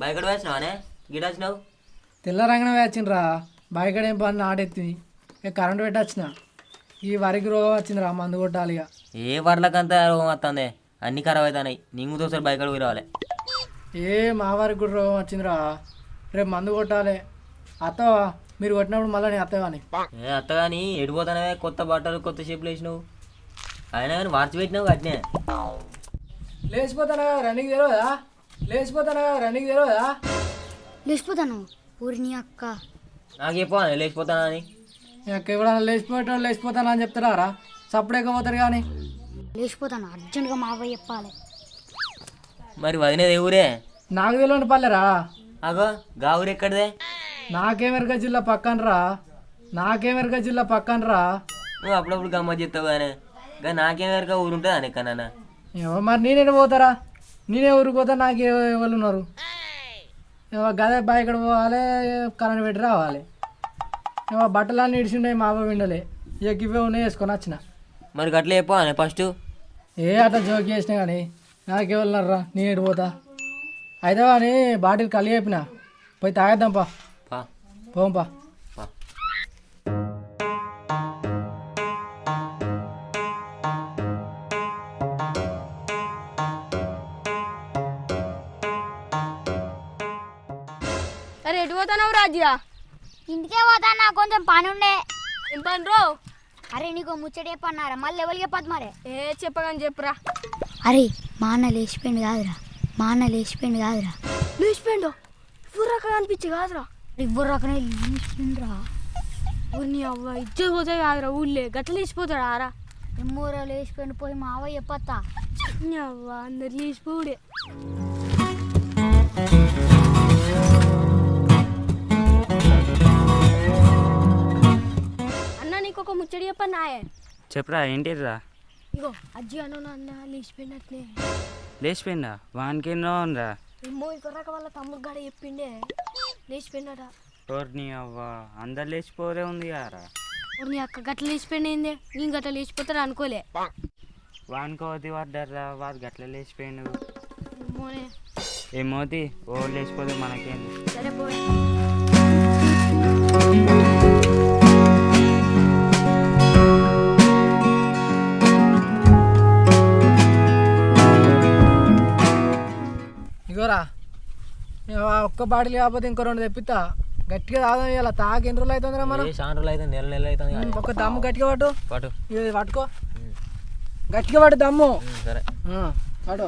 బయకడ వేసినావానే గిడాచినావు తెల్ల రంగన వేచిండ్రా బయకడ ఏం పని ఆడెత్తి ఇక కరెంటు పెట్టొచ్చిన ఈ వరికి రోగం వచ్చిందిరా మందు కొట్టాలి ఇక ఏ వరలకంతా రోగం వస్తుంది అన్ని ఖరాబ్ అవుతున్నాయి నీకు తోసారి బయకడ పోయి రావాలి మా వారికి కూడా రోగం వచ్చిందిరా రేపు మందు కొట్టాలి అత్తవా మీరు కొట్టినప్పుడు మళ్ళీ నేను అత్తగాని అత్త కానీ ఎడిపోతానవే కొత్త బట్టలు కొత్త షేపులు వేసినావు అయినా కానీ మార్చి పెట్టినావు అట్నే లేచిపోతానా రన్నింగ్ తెలియదా లేచిపోతాను ఊరిని అక్క నాకు చెప్పు లేచిపోతానా అని అక్క ఎవడన్నా లేచిపోతానా అని చెప్తారా సప్పుడేకపోతారు కానీ లేచిపోతాను అర్జెంటుగా మా అవ్వ చెప్పాలి మరి వదినేది ఊరే నాకు తెలియని పల్లెరా అగో గా ఊరు ఎక్కడిదే నాకేమెరక జిల్లా పక్కనరా నువ్వు అప్పుడప్పుడు గమ్మత్ చెప్తావు కానీ ఇంకా నాకేం వరకు ఊరు ఉంటుంది అని కన్నా ఏమో మరి నేనే పోతారా నేనే ఊరికి పోతా నాకు ఎవరు ఉన్నారు గదే బయట పోవాలి కరెంట్ పెట్టి రావాలి ఏమో బట్టలన్నీ ఇడిచిండే మా అవ్వ విండలే ఇక ఇవే ఉన్నాయి వేసుకొని వచ్చిన మరి గట్ల చెప్పా ఫస్ట్ అట్లా జోక్ చేసినా కానీ నాకెవరున్నారా నేను ఎటు పోతా అయితే కానీ బాటిల్ కలి చెప్పిన పోయి తాగేద్దాంపా పోంపా అరే ఎటు పోతావు రాజ్యా ఇంటికే పోతానా కొంచెం పని ఉండే ఏం పని రో అరే నీకు ముచ్చట చెప్పన్నారా మళ్ళీ ఎవరికి చెప్పదు మరే చెప్పగాని చెప్పురా అరే మా అన్న లేచిపోయింది కాదురా లేచిపోయిండు బుర్రక అనిపించి కాదురా ఇవ్వరు రకనే లేచిపోయిండ్రా ఊరిని అవ్వ ఇజ్జత్ పోతాయి కాదురా ఊళ్ళే గట్ల లేచిపోతాడా ఆరా ఎమ్మూరా లేచిపోయింది పోయి మా అవ్వ చెప్పత్తా అవ్వ అందరు లేచిపోవుడే అన్న నీకు ఒక ముచ్చడి చెప్పన్నాయే చెప్పరా ఏంటిరా ఇగో అజ్జి అన్న అన్న లేచిపోయినట్లే లేచిపోయిందా వానికి ఎన్నో రా ఏమో ఇక్కడక వాళ్ళ తమ్ముడు గాడ చెప్పిండే లేచిపోయినాడ నీ అవ్వ అందరు లేచిపోరే ఉంది కారా నీ అక్క గట్ల లేచిపోయింది నేను గట్ల లేచిపోతాడు అనుకోలే వానుకోతి పడ్డారా వాడు గట్ల లేచిపోయిండు ఏమోనే ఏమోతి ఓ లేచిపోతే మనకేంది సరే పోయి ఇగోరా ఒక్క బాటిల్ కాకపోతే ఇంకో రెండు తెప్పిస్తా గట్టిగా తాగదాం ఇలా తాగ ఎన్ని రోజులు అవుతుందిరా మనం చాలా రోజులు అయితే నెల అవుతుంది ఒక దమ్ము గట్టిగా పట్టు పాటు ఇది పట్టుకో గట్టిగా పట్టు దమ్ము సరే పట్టు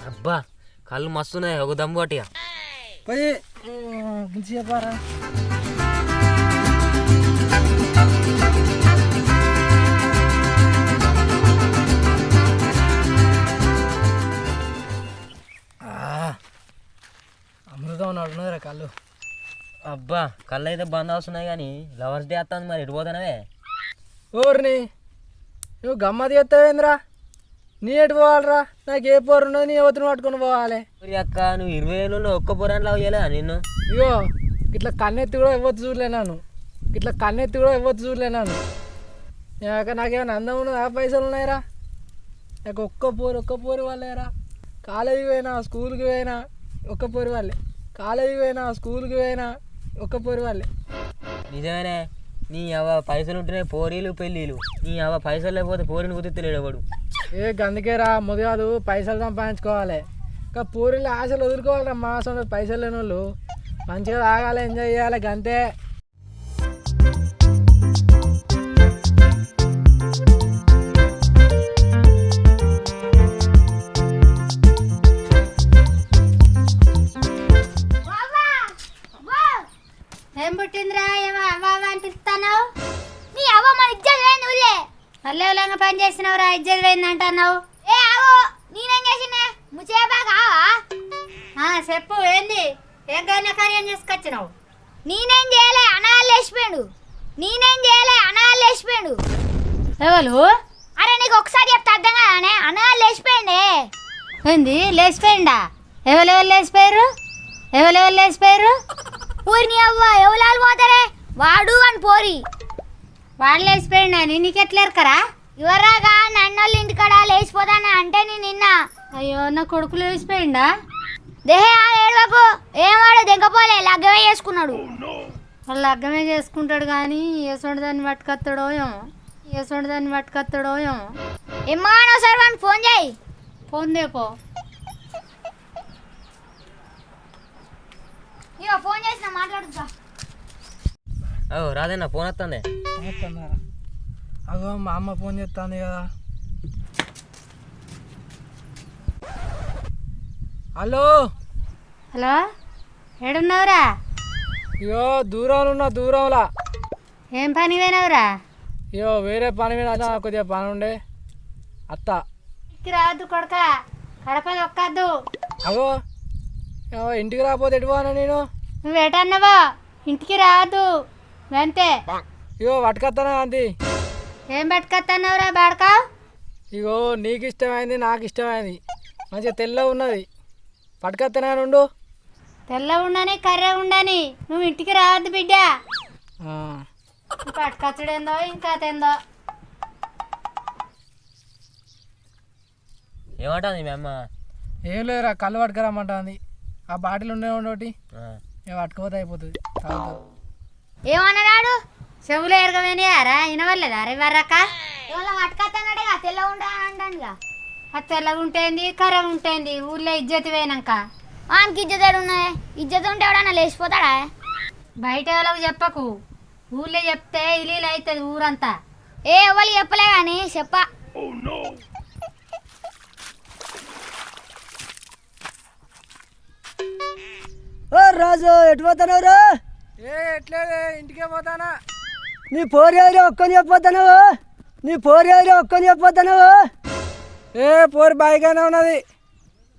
అబ్బా కళ్ళు మస్తున్నాయి ఒక దమ్ము పట్టిగా పోయి గుంచి చెప్పారా అమృతం ఉన్నట్టున్నదిరా కళ్ళు అబ్బా కళ్ళు అయితే బంద్ వస్తున్నాయి కానీ లవర్స్ డే వస్తుంది మరి ఎటు పోతానవే ఓర్ని నువ్వు గమ్మతి చేస్తావేంద్రా నీ ఎటు పోవాలరా నాకు ఏ పోరు ఉన్నది నీ ఎవరిని పట్టుకొని పోవాలి అక్క నువ్వు 20,000 ఒక్క పొరాన్ని లావు చేయలేదా నిన్ను ఇగో ఇట్లా కన్నెత్తి కూడా ఇవ్వచ్చు చూడలేనాను నాకేమైనా అందం ఉన్నది పైసలు ఉన్నాయిరా నాకు ఒక్క పోరు వాళ్ళేరా కాలేజీకి పోయినా స్కూల్కి పోయినా ఒక్క పోరు వాళ్ళే నిజమేనే నీ అవ్వ పైసలు ఉంటేనే పోరీలు పెళ్ళిళ్ళు నీ అవ్వ పైసలు లేకపోతే పోరిని కుదిర్తలేడు వాడు అందుకేరా ముందుగాదు పైసలు సంపాదించుకోవాలి ఇంకా పూరీలు ఆశలు వదులుకోవాలరా మాసం పైసలు లేని వాళ్ళు మంచిగా తాగాలి ఎంజాయ్ చేయాలి గంతే ఏం పుట్టిందిరా ఏమో అవ్వ అంటే ఇస్తాను నీ అవ్వ మన ఇజ్జత్ పోయింది ఊళ్ళే మళ్ళీ పని చేసినావురా ఇజ్జత్ పోయింది అంటున్నావు ఏ ఆవో నేనేం చేసినా ముచ్చేపా కావా చెప్పు ఏంది ఏం కార్యం చేసుకొచ్చినావు నేనేం చేయలే అనాలు లేచిపోయాడు ఎవరు అరే నీకు ఒకసారి చెప్తే అర్థం కదానే అనాలు లేచిపోయిండే ఏంది లేచిపోయిందా ఎవరెవరు లేచిపోయారు ఊరిని అవ్వ ఎవరు పోతారే వాడు అని పోరి వాడు లేచిపోయిండని నీకెట్లేరుకరా? ఇవరాగా నన్నోళ్ళు ఇంటికాడ లేచిపోతానా అంటే నేను నిన్న. అయ్యో నా కొడుకు లేచిపోయిండా? దేహే ఆ ఏడవకు, ఏమాడు దెంకపోలే లగ్గమే చేసుకున్నాడు. వాళ్ళు లగ్గమే చేసుకుంటాడు కానీ ఏసోండి దాన్ని పట్టుకొస్తాడో ఏమో, ఏసోండి దాన్ని పట్టుకొస్తాడో ఏమో. ఏమానో సార్ వాడిని ఫోన్ చేయి. ఫోన్ దేపో. ఇక ఫోన్ చేసిన మాట్లాడుతా. ఓ రాదన్న ఫోన్ వస్తుంది. వస్తున్నారా? అగో మా అమ్మ ఫోన్ చేస్తుంది కదా. Hello hello, ఏడున్నావురా? ఇగో దూరంలో ఉన్నా, దూరంలా. ఏం పని పోయినావురా? ఇగో వేరే పని మీద వచ్చినా, కొద్దిగా పని ఉండే అత్త. ఇంటికి రావద్దు కొడక, కడప దొక్కద్దు. అగో ఇగో ఇంటికి రాకపోతే ఎటువానా నేను? నువ్వు ఎటన్నావా? ఇంటికి రావద్దు అంతే. ఇగో పట్టుకొస్తానా అంది. ఏం పట్టుకొస్తున్నావురా బాడక? ఇగో నీకు ఇష్టమైంది, నాకు ఇష్టమైంది, మంచిగా తెల్ల ఉన్నది, పట్టుకొస్తానా ఉండు. తెల్ల ఉండని కర్ర ఉండని నువ్వు ఇంటికి రావద్దు బిడ్డ. పట్టుకొచ్చడేందో ఇంకా తెందో. ఏమంటుంది మీ అమ్మ? ఏం లేదురా, కళ్ళు పట్టుకురమ్మంటుంది. ఆ బాటిల్ ఉండే ఒకటి ఇక పట్టుకోపోతే అయిపోతుంది, తాగుతారు. ఏమన్నాడు? చెవులు ఎరగమేనారా? వినవలేదా అరే వరక? ఇవాళ పట్టుకొస్తాడే తెల్ల ఉంటానంటానుగా. అది తెల్లగా ఉంటుంది, కర్ర ఉంటుంది, ఊళ్ళో ఇజ్జతి పోయినాక. వానికి ఇజ్జతాడు ఉన్నాయి, ఇజ్జత ఉంటే ఎవడన్నా లేచిపోతాడా? బయట వాళ్ళకు చెప్పకు, ఊళ్ళో చెప్తే ఇల్లు అవుతుంది ఊరంతా. ఏ ఎవరు చెప్పలే కానీ చెప్ప. ఓ రాజు ఎటు పోతున్నావురా? ఎట్లేదే ఇంటికే పోతానా. నీ పోరు ఎవరు ఒక్కని చెప్పిపోతున్నావు? నీ పోరు ఎవరు ఒక్కని చెప్పిపోతున్నావు? ఏ పోరు బాయిగానే ఉన్నది,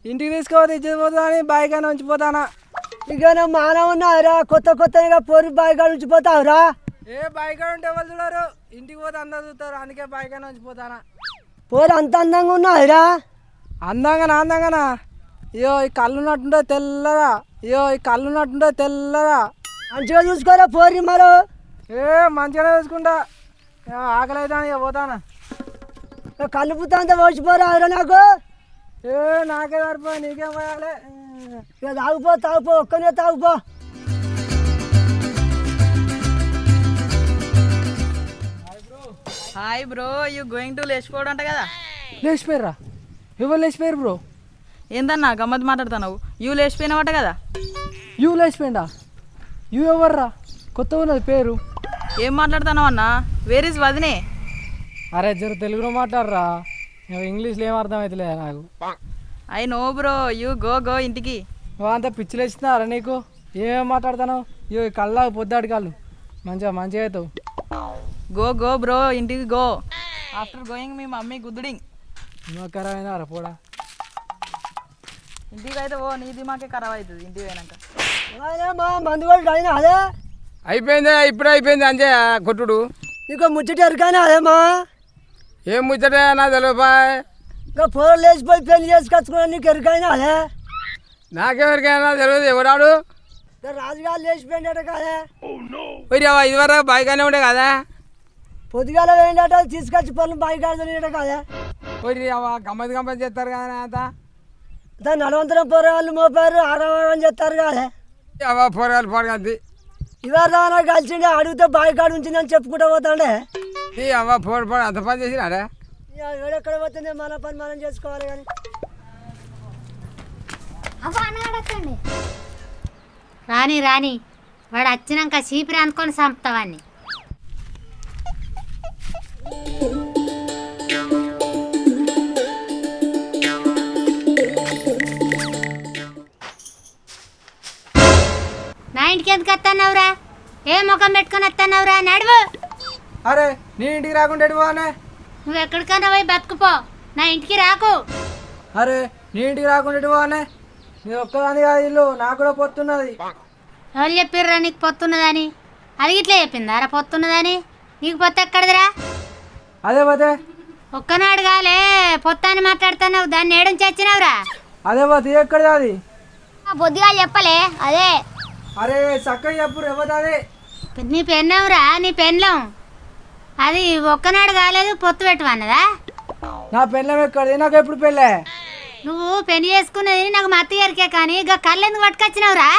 ఇంటికి తీసుకోపోతే ఇచ్చేది పోతా అని బాయిగానే ఉంచిపోతానా. ఇక నా మానవ ఉన్నావురా, కొత్త కొత్తగా పోరు బాయిగా ఉంచిపోతావురా. ఏ బాయిగా ఉంటే వాళ్ళు చూడరు, ఇంటికి పోతే అందరు చూస్తారు, అందుకే బాయిగానే ఉంచిపోతానా. పోరు అంత అందంగా ఉన్నావురా? అందంగానా? అయ్యో ఈ కళ్ళు ఉన్నట్టుంటే తెల్లగా, అయ్యో ఈ కళ్ళు ఉన్నట్టుంటే తెల్లగా. మంచిగా చూసుకోరా పోరి మరో. ఏ మంచిగానే చూసుకుంటా, ఆకలి అయితే ఇక పోతానా. కళ్ళు పుత్తా అంతా ఓడిచిపోరావురా నాకు. ఏ నాకే సరిపోయి నీకేం పోయాలి. ఇక తాగుపో ఒక్కనే తాగుపో. Hi bro, you going to లేచిపోవడం అంట కదా? లేచిపోయారా? ఎవరు లేచిపోయారు బ్రో? ఏందన్నా గమ్మత్ మాట్లాడుతున్నావు? యూ లేచిపోయినావట కదా? యూ లేచిపోయిందా? యూ ఎవర్రా? కొత్త ఉన్నది పేరు. ఏం మాట్లాడుతున్నావు అన్నా? వేర్ ఇస్ వదినే? అరే జర తెలుగులో మాట్లాడరా, ఇంగ్లీష్లో ఏం అర్థం అవుతలే నాకు. I know bro, you go ఇంటికి. అంతా పిచ్చి లేచినారా నీకు? ఏమేమి మాట్లాడుతున్నావు? ఇయో కళ్ళ పొద్దాడు కాళ్ళు మంచిగా అవుతావు. గో బ్రో, ఇంటికి గో. ఆఫ్టర్ గోయింగ్ మీ మమ్మీ గుద్దుడింగ్. ఖరాబ్ అయినారా పోడా? ఇంటికి అయితే ఓ నీ దిమాకే ఖరాబ్ అవుతుంది ఇంటికి పోయినాక. మా మందు కూడా అయినా అదే అయిపోయిందా? ఇప్పుడే అయిపోయింది అంతే కొట్టుడు. ఇక ముచ్చట ఎరకైనా అదేమా? ఏం ముచ్చట నా తెలియపాయ్. ఇక పోరు లేచిపోయి పెళ్లి చేసుకొచ్చుకున్నా నీకు ఎరకైనా అదే? నాకెవరికైనా తెలియదు. ఎవరాడు? రాజుగారు లేచిపోయిందట కదా. ఇదివరకు బాయిగానే ఉండే కదా. పొద్దుగాల వేయండట, తీసుకొచ్చి పనులు బాయి కాడట కదా. గమ్మత్ చేస్తారు కదా అంతా. దాన్ని నడవంతరం పోరాళ్ళు మోపారు, ఆరవారం చేస్తారు కదా. పోరగాలి ఇవాళ రానా కలిసిండే అడిగితే బాయి కాడ ఉంచిందని చెప్పుకుంటూ పోతాండే. పోరు అంత పని చేసినాడే. ఎక్కడ పోతుంది, మన పని మనం చేసుకోవాలి కానీ. అవ్వ అన్నగడకండి. రాని వాడు వచ్చినాక చీపిరి అనుకొని చంపుతావాన్ని. నా ఇంటికి ఎందుకు వస్తున్నావురా? ఏ ముఖం పెట్టుకొని వస్తున్నావురా? నడువు. అరే నీ ఇంటికి రాకుండా ఎడిపోనే. నువ్వు ఎక్కడికైనా పోయి బతుకుపో, నా ఇంటికి రాకు. అరే నీ ఇంటికి రాకుండా ఎడిపోనే. నీ ఒక్కదాని కాదు ఇల్లు, నాకు కూడా పొత్తున్నది. ఎవరు చెప్పిర్రా నీకు పొత్తున్నదని? అది ఇట్లా చెప్పిందా రా పొత్తున్నదని? నీకు పొత్తు ఎక్కడదిరా? అదే పోతే ఒక్కనాడు కాలే పొత్తాన్ని మాట్లాడుతున్నావు, దాన్ని ఏడం చచ్చినావురా? అదే పోతే ఎక్కడిది అది? బొద్దిగా చెప్పలే అదే. అరే చక్కగా చెప్పు ఎవరు అది? నీ పెన్నవురా? నీ పెన్లం అది ఒక్కనాడు కాలేదు పొత్తు పెట్టమన్నదా? నా పెళ్ళం ఎక్కడిది? నాకు ఎప్పుడు పెళ్ళే? నువ్వు పెళ్లి చేసుకున్నది నాకు మా అత్తగారికే కానీ ఇక కళ్ళు ఎందుకు పట్టుకొచ్చినావురా?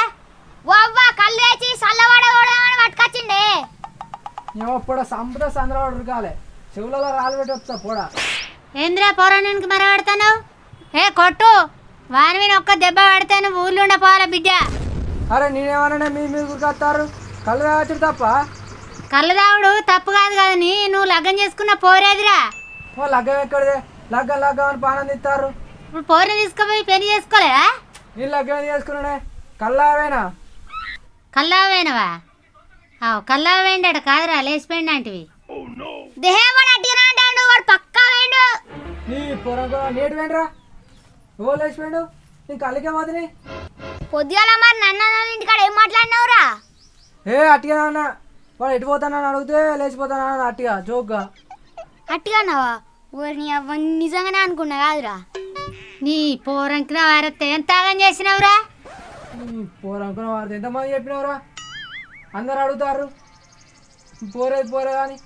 ఓవ్వా కళ్ళు వేసి చల్లవాడని పట్టుకొచ్చిండే. ఏమో పొడ సంపద సంద్రవాడు ఉరకాలి, చెవులలో రాళ్ళు పెట్టి వస్తా పొడ. ఏంద్రా పౌరాణానికి మరవాడుతున్నావు? ఏ కొట్టు, వాని మీద ఒక్క దెబ్బ పడితే నువ్వు ఊళ్ళో ఉండపోవాలా బిడ్డ. అరే నేనేమన్నా మీ మీద ఉరికొస్తారు? కళ్ళు తాగచ్చుడు తప్ప? కళ్ళు తాగుడు తప్పు కాదు కానీ నువ్వు లగ్గం చేసుకున్న పోరేదిరా. ఓ లగ్గం ఎక్కడిదే? లగ్గం లగ్గం అని పానం తిస్తారు. ఇప్పుడు పోరిని తీసుకుపోయి పెళ్లి చేసుకోలేదా? నేను లగ్గం చేసుకున్నాడే. కళ్ళావేనా? కల్లావేనవా? కల్లావేండట కాదురా, లేచిపోయింది అంటివి. దేహవాడు అట్టినా అంటాడు, వాడు పక్కా వేయండు. నీ పొరం నేటి వేండ్రా, ఓ లేచిపోయాడు. నీ కళ్ళకే పోతుంది. పొద్దుగాల మరి నన్న ఇంటికాడ ఏం మాట్లాడినావురా? ఏ అట్టిగా అన్న, వాడు ఎటు పోతానని అడిగితే లేచిపోతానని అట్టిగా జోక్గా. అట్టిగానావా? ఊరిని అవన్నీ నిజంగానే అనుకున్నా కాదురా. నీ పోరంకి నా వారత్తే ఎంత తాగం చేసినావురా? పోరనుకున్న వారు ఎంతమంది చెప్పినవరా? అందరు అడుగుతారు పోరేది పోరే కానీ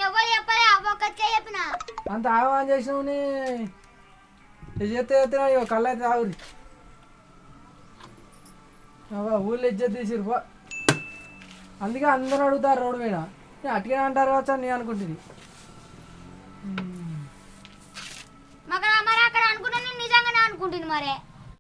ఎవరు చెప్పలే, ఒక్కరికే చెప్పిన. అంత ఆహ్వానం చేసినావు. నీ చేస్తే చెప్తున్నా ఇక కళ్ళు అయితే తాగురి. ఊళ్ళో ఇజ్జత్ తీసిరు. అందుకే అందరు అడుగుతారు రోడ్డు మీద. నేను అట్టిగా అంటారు కావచ్చు అని నేను అనుకుంటుంది. మరి అక్కడ అనుకుంటా, నేను నిజంగానే అనుకుంటుంది మరే.